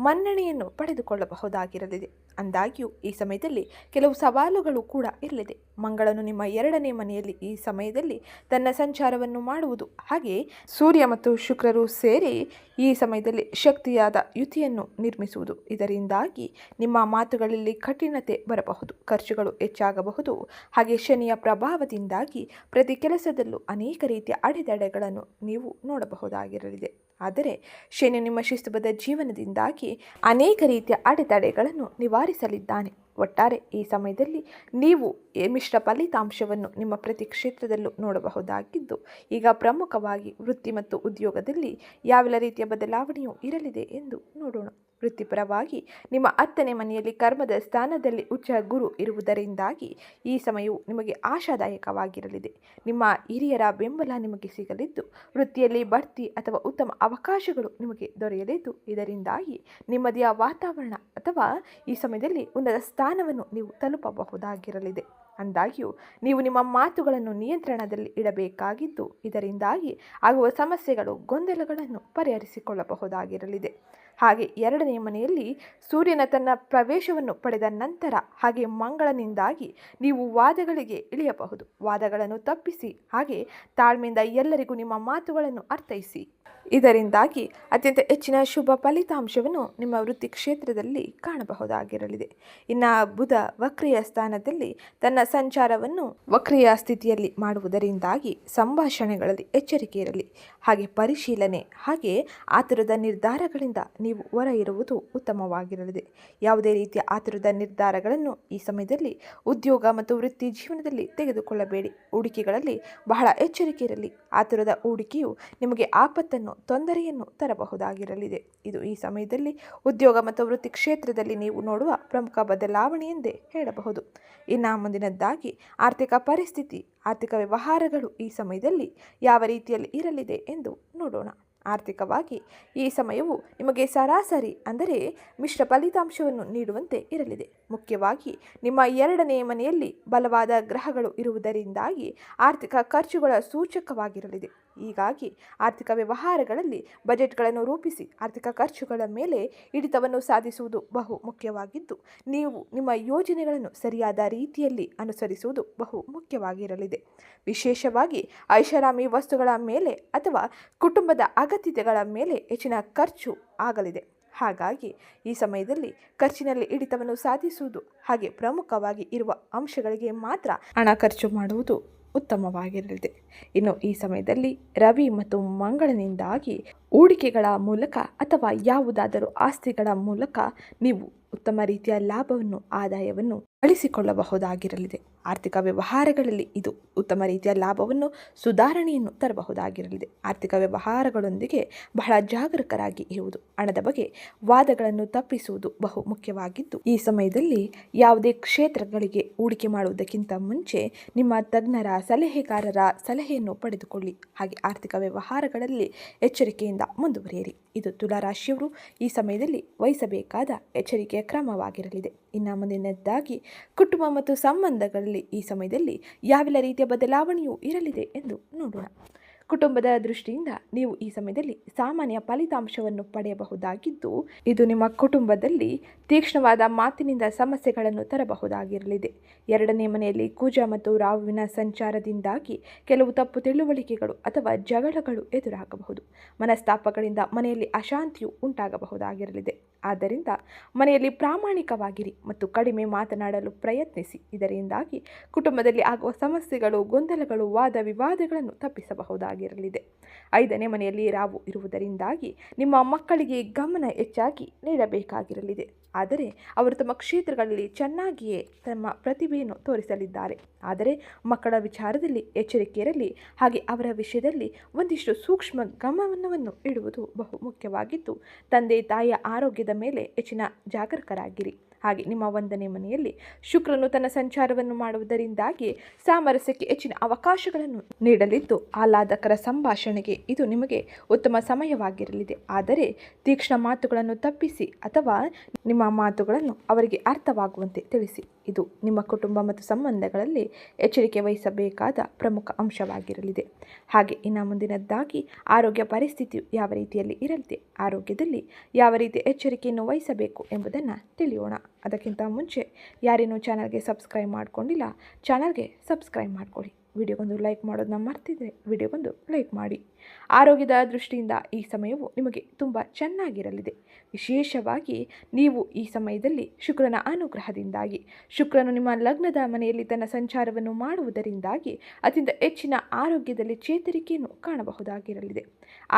ಮನ್ನಣೆಯನ್ನು ಪಡೆದುಕೊಳ್ಳಬಹುದಾಗಿರಲಿದೆ. ಅಂದಾಗ್ಯೂ ಈ ಸಮಯದಲ್ಲಿ ಕೆಲವು ಸವಾಲುಗಳು ಕೂಡ ಇರಲಿದೆ. ಮಂಗಳನು ನಿಮ್ಮ 2ನೇ ಮನೆಯಲ್ಲಿ ಈ ಸಮಯದಲ್ಲಿ ತನ್ನ ಸಂಚಾರವನ್ನು ಮಾಡುವುದು ಹಾಗೆ ಸೂರ್ಯ ಮತ್ತು ಶುಕ್ರರು ಸೇರಿ ಈ ಸಮಯದಲ್ಲಿ ಶಕ್ತಿಯಾದ ಯುತಿಯನ್ನು ನಿರ್ಮಿಸುವುದು. ಇದರಿಂದಾಗಿ ನಿಮ್ಮ ಮಾತುಗಳಲ್ಲಿ ಕಠಿಣತೆ ಬರಬಹುದು, ಖರ್ಚುಗಳು ಹೆಚ್ಚಾಗಬಹುದು. ಹಾಗೆ ಶನಿಯ ಪ್ರಭಾವದಿಂದಾಗಿ ಪ್ರತಿ ಕೆಲಸದಲ್ಲೂ ಅನೇಕ ರೀತಿಯ ಅಡೆತಡೆಗಳನ್ನು ನೀವು ನೋಡಬಹುದಾಗಿರಲಿದೆ. ಆದರೆ ಶನಿ ನಿಮ್ಮ ಶಿಸ್ತುಬದ್ಧ ಜೀವನದಿಂದಾಗಿ ಅನೇಕ ರೀತಿಯ ಅಡೆತಡೆಗಳನ್ನು ನಿವಾರಿಸಲಿದ್ದಾನೆ. ಒಟ್ಟಾರೆ ಈ ಸಮಯದಲ್ಲಿ ನೀವು ಮಿಶ್ರ ಫಲಿತಾಂಶವನ್ನು ನಿಮ್ಮ ಪ್ರತಿ ಕ್ಷೇತ್ರದಲ್ಲೂ ನೋಡಬಹುದಾಗಿದ್ದು, ಈಗ ಪ್ರಮುಖವಾಗಿ ವೃತ್ತಿ ಮತ್ತು ಉದ್ಯೋಗದಲ್ಲಿ ಯಾವೆಲ್ಲ ರೀತಿಯ ಬದಲಾವಣೆಯೂ ಇರಲಿದೆ ಎಂದು ನೋಡೋಣ. ವೃತ್ತಿಪರವಾಗಿ ನಿಮ್ಮ 10ನೇ ಮನೆಯಲ್ಲಿ ಕರ್ಮದ ಸ್ಥಾನದಲ್ಲಿ ಉಚ್ಚ ಗುರು ಇರುವುದರಿಂದಾಗಿ ಈ ಸಮಯವು ನಿಮಗೆ ಆಶಾದಾಯಕವಾಗಿರಲಿದೆ. ನಿಮ್ಮ ಹಿರಿಯರ ಬೆಂಬಲ ನಿಮಗೆ ಸಿಗಲಿದ್ದು, ವೃತ್ತಿಯಲ್ಲಿ ಬಡ್ತಿ ಅಥವಾ ಉತ್ತಮ ಅವಕಾಶಗಳು ನಿಮಗೆ ದೊರೆಯಲಿದ್ದು, ಇದರಿಂದಾಗಿ ನೆಮ್ಮದಿಯ ವಾತಾವರಣ ಅಥವಾ ಈ ಸಮಯದಲ್ಲಿ ಉನ್ನತ ಸ್ಥಾನವನ್ನು ನೀವು ತಲುಪಬಹುದಾಗಿರಲಿದೆ. ಅಂದಾಗ್ಯೂ ನೀವು ನಿಮ್ಮ ಮಾತುಗಳನ್ನು ನಿಯಂತ್ರಣದಲ್ಲಿ ಇಡಬೇಕಾಗಿದ್ದು, ಇದರಿಂದಾಗಿ ಆಗುವ ಸಮಸ್ಯೆಗಳು, ಗೊಂದಲಗಳನ್ನು ಪರಿಹರಿಸಿಕೊಳ್ಳಬಹುದಾಗಿರಲಿದೆ. ಹಾಗೆ 2ನೇ ಮನೆಯಲ್ಲಿ ಸೂರ್ಯನ ತನ್ನ ಪ್ರವೇಶವನ್ನು ಪಡೆದ ನಂತರ ಹಾಗೆ ಮಂಗಳನಿಂದಾಗಿ ನೀವು ವಾದಗಳಿಗೆ ಇಳಿಯಬಹುದು. ವಾದಗಳನ್ನು ತಪ್ಪಿಸಿ ಹಾಗೆ ತಾಳ್ಮೆಯಿಂದ ಎಲ್ಲರಿಗೂ ನಿಮ್ಮ ಮಾತುಗಳನ್ನು ಅರ್ಥೈಸಿ. ಇದರಿಂದಾಗಿ ಅತ್ಯಂತ ಹೆಚ್ಚಿನ ಶುಭ ಫಲಿತಾಂಶವನ್ನು ನಿಮ್ಮ ವೃತ್ತಿ ಕ್ಷೇತ್ರದಲ್ಲಿ ಕಾಣಬಹುದಾಗಿರಲಿದೆ. ಇನ್ನು ಬುಧ ವಕ್ರಿಯ ಸ್ಥಾನದಲ್ಲಿ ತನ್ನ ಸಂಚಾರವನ್ನು ವಕ್ರಿಯ ಸ್ಥಿತಿಯಲ್ಲಿ ಮಾಡುವುದರಿಂದಾಗಿ ಸಂಭಾಷಣೆಗಳಲ್ಲಿ ಎಚ್ಚರಿಕೆ ಇರಲಿ. ಹಾಗೆ ಪರಿಶೀಲನೆ ಹಾಗೆ ಆತುರದ ನಿರ್ಧಾರಗಳಿಂದ ನೀವು ಹೊರ ಇರುವುದು ಉತ್ತಮವಾಗಿರಲಿದೆ. ಯಾವುದೇ ರೀತಿಯ ಆತುರದ ನಿರ್ಧಾರಗಳನ್ನು ಈ ಸಮಯದಲ್ಲಿ ಉದ್ಯೋಗ ಮತ್ತು ವೃತ್ತಿ ಜೀವನದಲ್ಲಿ ತೆಗೆದುಕೊಳ್ಳಬೇಡಿ. ಹೂಡಿಕೆಗಳಲ್ಲಿ ಬಹಳ ಎಚ್ಚರಿಕೆ ಇರಲಿ. ಆತುರದ ಹೂಡಿಕೆಯು ನಿಮಗೆ ಆಪತ್ತನ್ನು, ತೊಂದರೆಯನ್ನು ತರಬಹುದಾಗಿರಲಿದೆ. ಇದು ಈ ಸಮಯದಲ್ಲಿ ಉದ್ಯೋಗ ಮತ್ತು ವೃತ್ತಿ ಕ್ಷೇತ್ರದಲ್ಲಿ ನೀವು ನೋಡುವ ಪ್ರಮುಖ ಬದಲಾವಣೆ ಎಂದೇ ಹೇಳಬಹುದು. ಇನ್ನು ಮುಂದಿನದ್ದಾಗಿ ಆರ್ಥಿಕ ಪರಿಸ್ಥಿತಿ, ಆರ್ಥಿಕ ವ್ಯವಹಾರಗಳು ಈ ಸಮಯದಲ್ಲಿ ಯಾವ ರೀತಿಯಲ್ಲಿ ಇರಲಿದೆ ಎಂದು ನೋಡೋಣ. ಆರ್ಥಿಕವಾಗಿ ಈ ಸಮಯವು ನಿಮಗೆ ಸರಾಸರಿ ಅಂದರೆ ಮಿಶ್ರ ಫಲಿತಾಂಶವನ್ನು ನೀಡುವಂತೆ ಇರಲಿದೆ. ಮುಖ್ಯವಾಗಿ ನಿಮ್ಮ 2ನೇ ಮನೆಯಲ್ಲಿ ಬಲವಾದ ಗ್ರಹಗಳು ಇರುವುದರಿಂದಾಗಿ ಆರ್ಥಿಕ ಖರ್ಚುಗಳ ಸೂಚಕವಾಗಿರಲಿದೆ. ಹೀಗಾಗಿ ಆರ್ಥಿಕ ವ್ಯವಹಾರಗಳಲ್ಲಿ ಬಜೆಟ್ಗಳನ್ನು ರೂಪಿಸಿ ಆರ್ಥಿಕ ಖರ್ಚುಗಳ ಮೇಲೆ ಹಿಡಿತವನ್ನು ಸಾಧಿಸುವುದು ಬಹು ಮುಖ್ಯವಾಗಿದ್ದು, ನೀವು ನಿಮ್ಮ ಯೋಜನೆಗಳನ್ನು ಸರಿಯಾದ ರೀತಿಯಲ್ಲಿ ಅನುಸರಿಸುವುದು ಬಹು ಮುಖ್ಯವಾಗಿರಲಿದೆ. ವಿಶೇಷವಾಗಿ ಐಷಾರಾಮಿ ವಸ್ತುಗಳ ಮೇಲೆ ಅಥವಾ ಕುಟುಂಬದ ಅಗತ್ಯತೆಗಳ ಮೇಲೆ ಹೆಚ್ಚಿನ ಖರ್ಚು ಆಗಲಿದೆ. ಹಾಗಾಗಿ ಈ ಸಮಯದಲ್ಲಿ ಖರ್ಚಿನಲ್ಲಿ ಹಿಡಿತವನ್ನು ಸಾಧಿಸುವುದು ಹಾಗೆ ಪ್ರಮುಖವಾಗಿ ಇರುವ ಅಂಶಗಳಿಗೆ ಮಾತ್ರ ಹಣ ಖರ್ಚು ಮಾಡುವುದು ಉತ್ತಮವಾಗಿರಲಿದೆ. ಇನ್ನು ಈ ಸಮಯದಲ್ಲಿ ರವಿ ಮತ್ತು ಮಂಗಳನಿಂದಾಗಿ ಹೂಡಿಕೆಗಳ ಮೂಲಕ ಅಥವಾ ಯಾವುದಾದರೂ ಆಸ್ತಿಗಳ ಮೂಲಕ ನೀವು ಉತ್ತಮ ರೀತಿಯ ಲಾಭವನ್ನು ಆದಾಯವನ್ನು ಗಳಿಸಿಕೊಳ್ಳಬಹುದಾಗಿರಲಿದೆ. ಆರ್ಥಿಕ ವ್ಯವಹಾರಗಳಲ್ಲಿ ಇದು ಉತ್ತಮ ರೀತಿಯ ಲಾಭವನ್ನು ಸುಧಾರಣೆಯನ್ನು ತರಬಹುದಾಗಿರಲಿದೆ. ಆರ್ಥಿಕ ವ್ಯವಹಾರಗಳೊಂದಿಗೆ ಬಹಳ ಜಾಗರೂಕರಾಗಿ ಇರುವುದು, ಹಣದ ಬಗ್ಗೆ ವಾದಗಳನ್ನು ತಪ್ಪಿಸುವುದು ಬಹು ಮುಖ್ಯವಾಗಿದ್ದು, ಈ ಸಮಯದಲ್ಲಿ ಯಾವುದೇ ಕ್ಷೇತ್ರಗಳಿಗೆ ಹೂಡಿಕೆ ಮಾಡುವುದಕ್ಕಿಂತ ಮುಂಚೆ ನಿಮ್ಮ ತಜ್ಞರ ಸಲಹೆಗಾರರ ಸಲಹೆಯನ್ನು ಪಡೆದುಕೊಳ್ಳಿ. ಹಾಗೆ ಆರ್ಥಿಕ ವ್ಯವಹಾರಗಳಲ್ಲಿ ಎಚ್ಚರಿಕೆಯಿಂದ ಮುಂದುವರಿಯಿರಿ. ಇದು ತುಲಾರಾಶಿಯವರು ಈ ಸಮಯದಲ್ಲಿ ವಹಿಸಬೇಕಾದ ಎಚ್ಚರಿಕೆಯ ಕ್ರಮವಾಗಿರಲಿದೆ. ಇನ್ನು ಮುಂದಿನದ್ದಾಗಿ ಕುಟುಂಬ ಮತ್ತು ಸಂಬಂಧಗಳಲ್ಲಿ ಈ ಸಮಯದಲ್ಲಿ ಯಾವೆಲ್ಲ ರೀತಿಯ ಬದಲಾವಣೆಯೂ ಇರಲಿದೆ ಎಂದು ನೋಡೋಣ. ಕುಟುಂಬದ ದೃಷ್ಟಿಯಿಂದ ನೀವು ಈ ಸಮಯದಲ್ಲಿ ಸಾಮಾನ್ಯ ಫಲಿತಾಂಶವನ್ನು ಪಡೆಯಬಹುದಾಗಿದ್ದು, ಇದು ನಿಮ್ಮ ಕುಟುಂಬದಲ್ಲಿ ತೀಕ್ಷ್ಣವಾದ ಮಾತಿನಿಂದ ಸಮಸ್ಯೆಗಳನ್ನು ತರಬಹುದಾಗಿರಲಿದೆ. ಎರಡನೇ ಮನೆಯಲ್ಲಿ ಕುಜ ಮತ್ತು ರಾಹುವಿನ ಸಂಚಾರದಿಂದಾಗಿ ಕೆಲವು ತಪ್ಪು ತಿಳುವಳಿಕೆಗಳು ಅಥವಾ ಜಗಳಗಳು ಎದುರಾಗಬಹುದು. ಮನಸ್ತಾಪಗಳಿಂದ ಮನೆಯಲ್ಲಿ ಅಶಾಂತಿಯು ಉಂಟಾಗಬಹುದಾಗಿರಲಿದೆ. ಆದ್ದರಿಂದ ಮನೆಯಲ್ಲಿ ಪ್ರಾಮಾಣಿಕವಾಗಿರಿ ಮತ್ತು ಕಡಿಮೆ ಮಾತನಾಡಲು ಪ್ರಯತ್ನಿಸಿ. ಇದರಿಂದಾಗಿ ಕುಟುಂಬದಲ್ಲಿ ಆಗುವ ಸಮಸ್ಯೆಗಳು, ಗೊಂದಲಗಳು, ವಾದ ವಿವಾದಗಳನ್ನು ತಪ್ಪಿಸಬಹುದಾಗಿರಲಿದೆ. ಐದನೇ ಮನೆಯಲ್ಲಿ ರಾಹು ಇರುವುದರಿಂದಾಗಿ ನಿಮ್ಮ ಮಕ್ಕಳಿಗೆ ಗಮನ ಹೆಚ್ಚಾಗಿ ನೀಡಬೇಕಾಗಿರಲಿದೆ. ಆದರೆ ಅವರು ತಮ್ಮ ಕ್ಷೇತ್ರಗಳಲ್ಲಿ ಚೆನ್ನಾಗಿಯೇ ತಮ್ಮ ಪ್ರತಿಭೆಯನ್ನು ತೋರಿಸಲಿದ್ದಾರೆ. ಆದರೆ ಮಕ್ಕಳ ವಿಚಾರದಲ್ಲಿ ಎಚ್ಚರಿಕೆ ಇರಲಿ. ಹಾಗೆ ಅವರ ವಿಷಯದಲ್ಲಿ ಒಂದಿಷ್ಟು ಸೂಕ್ಷ್ಮ ಗಮನವನ್ನು ಇಡುವುದು ಬಹು ಮುಖ್ಯವಾಗಿದ್ದು, ತಂದೆ ತಾಯಿಯ ಆರೋಗ್ಯದ ಮೇಲೆ ಹೆಚ್ಚಿನ ಜಾಗರೂಕರಾಗಿರಿ. ಹಾಗೆ ನಿಮ್ಮ 1ನೇ ಮನೆಯಲ್ಲಿ ಶುಕ್ರನು ತನ್ನ ಸಂಚಾರವನ್ನು ಮಾಡುವುದರಿಂದಾಗಿ ಸಾಮರಸ್ಯಕ್ಕೆ ಹೆಚ್ಚಿನ ಅವಕಾಶಗಳನ್ನು ನೀಡಲಿದ್ದು, ಆಹ್ಲಾದಕರ ಸಂಭಾಷಣೆಗೆ ಇದು ನಿಮಗೆ ಉತ್ತಮ ಸಮಯವಾಗಿರಲಿದೆ. ಆದರೆ ತೀಕ್ಷ್ಣ ಮಾತುಗಳನ್ನು ತಪ್ಪಿಸಿ ಅಥವಾ ನಿಮ್ಮ ಮಾತುಗಳನ್ನು ಅವರಿಗೆ ಅರ್ಥವಾಗುವಂತೆ ತಿಳಿಸಿ. ಇದು ನಿಮ್ಮ ಕುಟುಂಬ ಮತ್ತು ಸಂಬಂಧಗಳಲ್ಲಿ ಎಚ್ಚರಿಕೆ ವಹಿಸಬೇಕಾದ ಪ್ರಮುಖ ಅಂಶವಾಗಿರಲಿದೆ. ಹಾಗೆ ಇನ್ನು ಮುಂದಿನದ್ದಾಗಿ ಆರೋಗ್ಯ ಪರಿಸ್ಥಿತಿಯು ಯಾವ ರೀತಿಯಲ್ಲಿ ಇರಲಿದೆ, ಆರೋಗ್ಯದಲ್ಲಿ ಯಾವ ರೀತಿ ಎಚ್ಚರಿಕೆಯನ್ನು ವಹಿಸಬೇಕು ಎಂಬುದನ್ನು ತಿಳಿಯೋಣ. ಅದಕ್ಕಿಂತ ಮುಂಚೆ ಯಾರೇನೂ ಚಾನಲ್ಗೆ ಸಬ್ಸ್ಕ್ರೈಬ್ ಮಾಡಿಕೊಂಡಿಲ್ಲ, ಚಾನಲ್ಗೆ ಸಬ್ಸ್ಕ್ರೈಬ್ ಮಾಡಿಕೊಳ್ಳಿ. ವಿಡಿಯೋಗೊಂದು ಲೈಕ್ ಮಾಡೋದನ್ನ ಮರ್ತಿದ್ರೆ ವಿಡಿಯೋಗೊಂದು ಲೈಕ್ ಮಾಡಿ. ಆರೋಗ್ಯದ ದೃಷ್ಟಿಯಿಂದ ಈ ಸಮಯವು ನಿಮಗೆ ತುಂಬ ಚೆನ್ನಾಗಿರಲಿದೆ. ವಿಶೇಷವಾಗಿ ನೀವು ಈ ಸಮಯದಲ್ಲಿ ಶುಕ್ರನ ಅನುಗ್ರಹದಿಂದಾಗಿ, ಶುಕ್ರನು ನಿಮ್ಮ ಲಗ್ನದ ಮನೆಯಲ್ಲಿ ತನ್ನ ಸಂಚಾರವನ್ನು ಮಾಡುವುದರಿಂದಾಗಿ ಅತ್ಯಂತ ಹೆಚ್ಚಿನ ಆರೋಗ್ಯದಲ್ಲಿ ಚೇತರಿಕೆಯನ್ನು ಕಾಣಬಹುದಾಗಿರಲಿದೆ.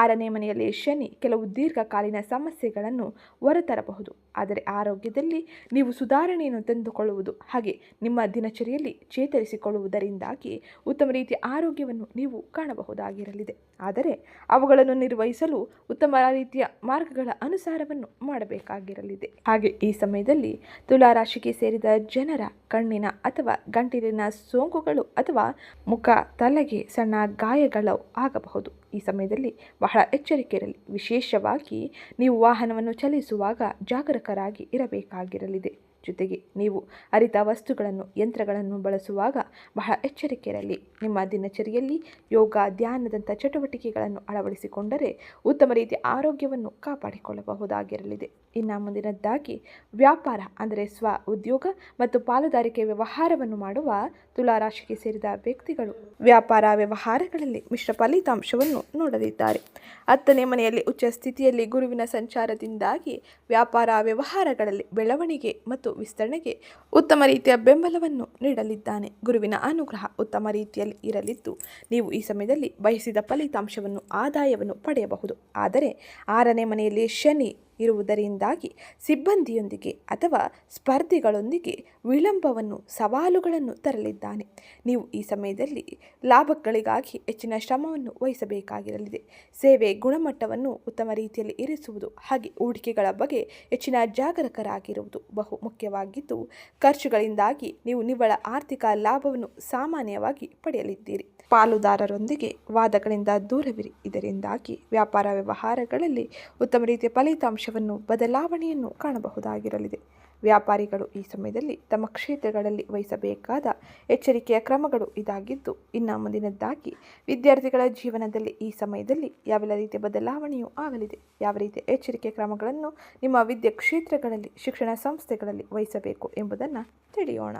6ನೇ ಮನೆಯಲ್ಲಿ ಶನಿ ಕೆಲವು ದೀರ್ಘಕಾಲೀನ ಸಮಸ್ಯೆಗಳನ್ನು ಹೊರತರಬಹುದು. ಆದರೆ ಆರೋಗ್ಯದಲ್ಲಿ ನೀವು ಸುಧಾರಣೆಯನ್ನು ತಂದುಕೊಳ್ಳುವುದು ಹಾಗೆ ನಿಮ್ಮ ದಿನಚರಿಯಲ್ಲಿ ಚೇತರಿಸಿಕೊಳ್ಳುವುದರಿಂದಾಗಿ ಉತ್ತಮ ರೀತಿಯ ಆರೋಗ್ಯವನ್ನು ನೀವು ಕಾಣಬಹುದಾಗಿರಲಿದೆ. ಆದರೆ ಅವುಗಳನ್ನು ನಿರ್ವಹಿಸಲು ಉತ್ತಮ ರೀತಿಯ ಮಾರ್ಗಗಳ ಅನುಸಾರವನ್ನು ಮಾಡಬೇಕಾಗಿರಲಿದೆ. ಹಾಗೆ ಈ ಸಮಯದಲ್ಲಿ ತುಲಾರಾಶಿಗೆ ಸೇರಿದ ಜನರ ಕಣ್ಣಿನ ಅಥವಾ ಗಂಟಲಿನ ಸೋಂಕುಗಳು ಅಥವಾ ಮುಖ, ತಲೆಗೆ ಸಣ್ಣ ಗಾಯಗಳು ಆಗಬಹುದು. ಈ ಸಮಯದಲ್ಲಿ ಬಹಳ ಎಚ್ಚರಿಕೆ ಇರಲಿ. ವಿಶೇಷವಾಗಿ ನೀವು ವಾಹನವನ್ನು ಚಲಿಸುವಾಗ ಜಾಗರೂಕರಾಗಿ ಇರಬೇಕಾಗಿರಲಿದೆ. ಜೊತೆಗೆ ನೀವು ಹರಿತ ವಸ್ತುಗಳನ್ನು, ಯಂತ್ರಗಳನ್ನು ಬಳಸುವಾಗ ಬಹಳ ಎಚ್ಚರಿಕೆ ಇರಲಿ. ನಿಮ್ಮ ದಿನಚರಿಯಲ್ಲಿ ಯೋಗ, ಧ್ಯಾನದಂಥ ಚಟುವಟಿಕೆಗಳನ್ನು ಅಳವಡಿಸಿಕೊಂಡರೆ ಉತ್ತಮ ರೀತಿಯ ಆರೋಗ್ಯವನ್ನು ಕಾಪಾಡಿಕೊಳ್ಳಬಹುದಾಗಿರಲಿದೆ. ಇನ್ನು ಮುಂದಿನದ್ದಾಗಿ ವ್ಯಾಪಾರ ಅಂದರೆ ಸ್ವ ಉದ್ಯೋಗ ಮತ್ತು ಪಾಲುದಾರಿಕೆ ವ್ಯವಹಾರವನ್ನು ಮಾಡುವ ತುಲಾರಾಶಿಗೆ ಸೇರಿದ ವ್ಯಕ್ತಿಗಳು ವ್ಯಾಪಾರ ವ್ಯವಹಾರಗಳಲ್ಲಿ ಮಿಶ್ರ ಫಲಿತಾಂಶವನ್ನು ನೋಡಲಿದ್ದಾರೆ. 10ನೇ ಮನೆಯಲ್ಲಿ ಉಚ್ಚ ಸ್ಥಿತಿಯಲ್ಲಿ ಗುರುವಿನ ಸಂಚಾರದಿಂದಾಗಿ ವ್ಯಾಪಾರ ವ್ಯವಹಾರಗಳಲ್ಲಿ ಬೆಳವಣಿಗೆ ಮತ್ತು ವಿಸ್ತರಣೆಗೆ ಉತ್ತಮ ರೀತಿಯ ಬೆಂಬಲವನ್ನು ನೀಡಲಿದ್ದಾನೆ. ಗುರುವಿನ ಅನುಗ್ರಹ ಉತ್ತಮ ರೀತಿಯಲ್ಲಿ ಇರಲಿದ್ದು, ನೀವು ಈ ಸಮಯದಲ್ಲಿ ಬಯಸಿದ ಫಲಿತಾಂಶವನ್ನು, ಆದಾಯವನ್ನು ಪಡೆಯಬಹುದು. ಆದರೆ 6ನೇ ಮನೆಯಲ್ಲಿ ಶನಿ ಇರುವುದರಿಂದಾಗಿ ಸಿಬ್ಬಂದಿಯೊಂದಿಗೆ ಅಥವಾ ಸ್ಪರ್ಧಿಗಳೊಂದಿಗೆ ವಿಳಂಬವನ್ನು, ಸವಾಲುಗಳನ್ನು ತರಲಿದ್ದಾನೆ. ನೀವು ಈ ಸಮಯದಲ್ಲಿ ಲಾಭಗಳಿಗಾಗಿ ಹೆಚ್ಚಿನ ಶ್ರಮವನ್ನು ವಹಿಸಬೇಕಾಗಿರಲಿದೆ. ಸೇವೆ ಗುಣಮಟ್ಟವನ್ನು ಉತ್ತಮ ರೀತಿಯಲ್ಲಿ ಇರಿಸುವುದು ಹಾಗೆ ಹೂಡಿಕೆಗಳ ಬಗ್ಗೆ ಹೆಚ್ಚಿನ ಜಾಗರೂಕರಾಗಿರುವುದು ಬಹು ಮುಖ್ಯವಾಗಿದ್ದು, ಖರ್ಚುಗಳಿಂದಾಗಿ ನೀವು ನಿವ್ವಳ ಆರ್ಥಿಕ ಲಾಭವನ್ನು ಸಾಮಾನ್ಯವಾಗಿ ಪಡೆಯಲಿದ್ದೀರಿ. ಪಾಲುದಾರರೊಂದಿಗೆ ವಾದಗಳಿಂದ ದೂರವಿರಿ. ಇದರಿಂದಾಗಿ ವ್ಯಾಪಾರ ವ್ಯವಹಾರಗಳಲ್ಲಿ ಉತ್ತಮ ರೀತಿಯ ಫಲಿತಾಂಶವನ್ನು, ಬದಲಾವಣೆಯನ್ನು ಕಾಣಬಹುದಾಗಿರಲಿದೆ. ವ್ಯಾಪಾರಿಗಳು ಈ ಸಮಯದಲ್ಲಿ ತಮ್ಮ ಕ್ಷೇತ್ರಗಳಲ್ಲಿ ವಹಿಸಬೇಕಾದ ಎಚ್ಚರಿಕೆಯ ಕ್ರಮಗಳು ಇದಾಗಿದ್ದು, ಇನ್ನು ಮುಂದಿನದ್ದಾಗಿ ವಿದ್ಯಾರ್ಥಿಗಳ ಜೀವನದಲ್ಲಿ ಈ ಸಮಯದಲ್ಲಿ ಯಾವೆಲ್ಲ ರೀತಿಯ ಬದಲಾವಣೆಯೂ ಆಗಲಿದೆ, ಯಾವ ರೀತಿಯ ಎಚ್ಚರಿಕೆ ಕ್ರಮಗಳನ್ನು ನಿಮ್ಮ ವಿದ್ಯಾ ಕ್ಷೇತ್ರಗಳಲ್ಲಿ, ಶಿಕ್ಷಣ ಸಂಸ್ಥೆಗಳಲ್ಲಿ ವಹಿಸಬೇಕು ಎಂಬುದನ್ನು ತಿಳಿಯೋಣ.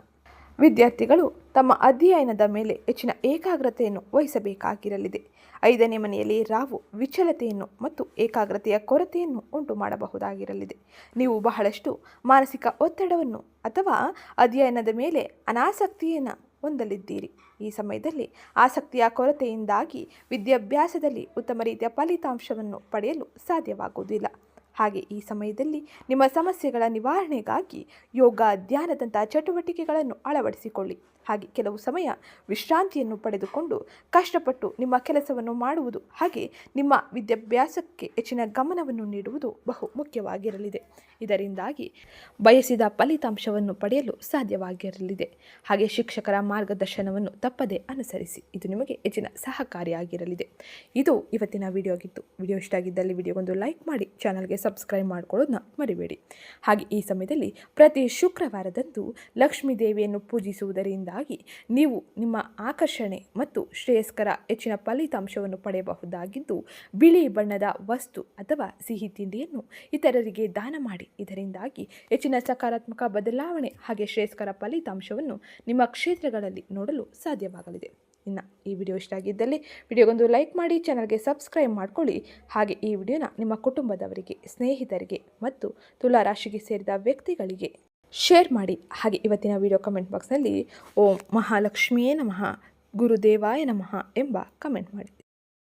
ವಿದ್ಯಾರ್ಥಿಗಳು ತಮ್ಮ ಅಧ್ಯಯನದ ಮೇಲೆ ಹೆಚ್ಚಿನ ಏಕಾಗ್ರತೆಯನ್ನು ವಹಿಸಬೇಕಾಗಿರಲಿದೆ. 5ನೇ ಮನೆಯಲ್ಲಿ ರಾಹು ವಿಚಲತೆಯನ್ನು ಮತ್ತು ಏಕಾಗ್ರತೆಯ ಕೊರತೆಯನ್ನು ಉಂಟು ಮಾಡಬಹುದಾಗಿರಲಿದೆ. ನೀವು ಬಹಳಷ್ಟು ಮಾನಸಿಕ ಒತ್ತಡವನ್ನು ಅಥವಾ ಅಧ್ಯಯನದ ಮೇಲೆ ಅನಾಸಕ್ತಿಯನ್ನು ಹೊಂದಲಿದ್ದೀರಿ. ಈ ಸಮಯದಲ್ಲಿ ಆಸಕ್ತಿಯ ಕೊರತೆಯಿಂದಾಗಿ ವಿದ್ಯಾಭ್ಯಾಸದಲ್ಲಿ ಉತ್ತಮ ರೀತಿಯ ಫಲಿತಾಂಶವನ್ನು ಪಡೆಯಲು ಸಾಧ್ಯವಾಗುವುದಿಲ್ಲ. ಹಾಗೆ ಈ ಸಮಯದಲ್ಲಿ ನಿಮ್ಮ ಸಮಸ್ಯೆಗಳ ನಿವಾರಣೆಗಾಗಿ ಯೋಗ ಧ್ಯಾನದಂಥ ಚಟುವಟಿಕೆಗಳನ್ನು ಅಳವಡಿಸಿಕೊಳ್ಳಿ. ಹಾಗೆ ಕೆಲವು ಸಮಯ ವಿಶ್ರಾಂತಿಯನ್ನು ಪಡೆದುಕೊಂಡು ಕಷ್ಟಪಟ್ಟು ನಿಮ್ಮ ಕೆಲಸವನ್ನು ಮಾಡುವುದು ಹಾಗೆ ನಿಮ್ಮ ವಿದ್ಯಾಭ್ಯಾಸಕ್ಕೆ ಹೆಚ್ಚಿನ ಗಮನವನ್ನು ನೀಡುವುದು ಬಹು ಮುಖ್ಯವಾಗಿರಲಿದೆ. ಇದರಿಂದಾಗಿ ಬಯಸಿದ ಫಲಿತಾಂಶವನ್ನು ಪಡೆಯಲು ಸಾಧ್ಯವಾಗಿರಲಿದೆ. ಹಾಗೆ ಶಿಕ್ಷಕರ ಮಾರ್ಗದರ್ಶನವನ್ನು ತಪ್ಪದೇ ಅನುಸರಿಸಿ, ಇದು ನಿಮಗೆ ಹೆಚ್ಚಿನ ಸಹಕಾರಿಯಾಗಿರಲಿದೆ. ಇದು ಇವತ್ತಿನ ವಿಡಿಯೋ ಆಗಿತ್ತು. ವಿಡಿಯೋ ಇಷ್ಟ ಆಗಿದ್ದಲ್ಲಿ ವಿಡಿಯೋಗೊಂದು ಲೈಕ್ ಮಾಡಿ, ಚಾನಲ್ಗೆ ಸಬ್ಸ್ಕ್ರೈಬ್ ಮಾಡ್ಕೊಳ್ಳೋದನ್ನ ಮರಿಬೇಡಿ. ಹಾಗೆ ಈ ಸಮಯದಲ್ಲಿ ಪ್ರತಿ ಶುಕ್ರವಾರದಂದು ಲಕ್ಷ್ಮೀ ದೇವಿಯನ್ನು ಪೂಜಿಸುವುದರಿಂದ ನೀವು ನಿಮ್ಮ ಆಕರ್ಷಣೆ ಮತ್ತು ಶ್ರೇಯಸ್ಕರ ಹೆಚ್ಚಿನ ಫಲಿತಾಂಶವನ್ನು ಪಡೆಯಬಹುದಾಗಿದ್ದು, ಬಿಳಿ ಬಣ್ಣದ ವಸ್ತು ಅಥವಾ ಸಿಹಿ ತಿಂಡಿಯನ್ನು ಇತರರಿಗೆ ದಾನ ಮಾಡಿ. ಇದರಿಂದಾಗಿ ಹೆಚ್ಚಿನ ಸಕಾರಾತ್ಮಕ ಬದಲಾವಣೆ ಹಾಗೆ ಶ್ರೇಯಸ್ಕರ ಫಲಿತಾಂಶವನ್ನು ನಿಮ್ಮ ಕ್ಷೇತ್ರಗಳಲ್ಲಿ ನೋಡಲು ಸಾಧ್ಯವಾಗಲಿದೆ. ಇನ್ನು ಈ ವಿಡಿಯೋ ಇಷ್ಟ ಆಗಿದ್ದಲ್ಲಿ ವಿಡಿಯೋಗೊಂದು ಲೈಕ್ ಮಾಡಿ, ಚಾನಲ್ಗೆ ಸಬ್ಸ್ಕ್ರೈಬ್ ಮಾಡ್ಕೊಳ್ಳಿ. ಹಾಗೆ ಈ ವಿಡಿಯೋನ ನಿಮ್ಮ ಕುಟುಂಬದವರಿಗೆ, ಸ್ನೇಹಿತರಿಗೆ ಮತ್ತು ತುಲಾ ರಾಶಿಗೆ ಸೇರಿದ ವ್ಯಕ್ತಿಗಳಿಗೆ ಶೇರ್ ಮಾಡಿ. ಹಾಗೆ ಇವತ್ತಿನ ವಿಡಿಯೋ ಕಮೆಂಟ್ ಬಾಕ್ಸ್ನಲ್ಲಿ ಓಂ ಮಹಾಲಕ್ಷ್ಮಿಯೇ ನಮಃ, ಗುರುದೇವಾಯ ನಮಃ ಎಂಬ ಕಮೆಂಟ್ ಮಾಡಿ.